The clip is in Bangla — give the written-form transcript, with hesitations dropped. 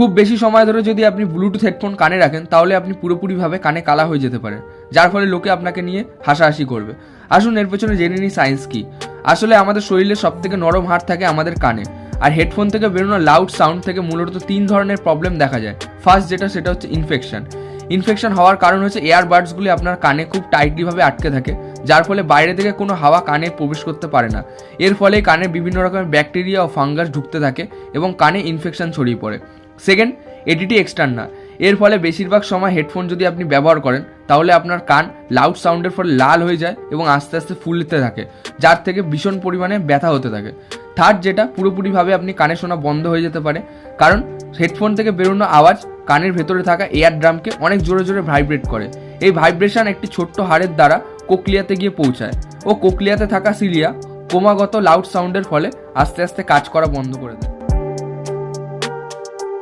খুব বেশি সময় ধরে যদি আপনি ব্লুটুথ হেডফোন কানে রাখেন তাহলে আপনি পুরোপুরিভাবে কানে কালা হয়ে যেতে পারে, যার ফলে লোকে আপনাকে নিয়ে হাসাহাসি করবে। আসুন এর পেছনে জেনে নিই সায়েন্স কি। আসলে আমাদের শরীরের সবথেকে নরম হাড় থাকে আমাদের কানে, আর হেডফোন থেকে বেরোনো লাউড সাউন্ড থেকে মূলত 3 ধরনের প্রবলেম দেখা যায়। ফার্স্ট সেটা হচ্ছে ইনফেকশন হওয়ার কারণ হচ্ছে এয়ারবাডসগুলি আপনার কানে খুব টাইটলিভাবে আটকে থাকে, যার ফলে বাইরে থেকে কোনো হাওয়া কানে প্রবেশ করতে পারে না। এর ফলে কানে বিভিন্ন রকমের ব্যাকটেরিয়া ও ফাঙ্গাস ঢুকতে থাকে এবং কানে ইনফেকশন ছড়িয়ে পড়ে। Second, এডিটি external. এর ফলে বেশিরভাগ সময় হেডফোন যদি আপনি ব্যবহার করেন তাহলে আপনার কান লাউড সাউন্ডের ফলে লাল হয়ে যায় এবং আস্তে আস্তে ফুলতে থাকে, যার থেকে ভীষণ পরিমাণে ব্যথা হতে থাকে। থার্ড, যেটা পুরোপুরিভাবে আপনি কানে শোনা বন্ধ হয়ে যেতে পারে, কারণ হেডফোন থেকে বেরোনো আওয়াজ কানের ভেতরে থাকা এয়ার ড্রামকে অনেক জোরে জোরে ভাইব্রেট করে। এই ভাইব্রেশন একটি ছোট্ট হাড়ের দ্বারা কোকলিয়াতে গিয়ে পৌঁছায় ও কোকলিয়াতে থাকা সিলিয়া ক্রমাগত লাউড সাউন্ডের ফলে আস্তে আস্তে কাজ করা বন্ধ করে দেয়।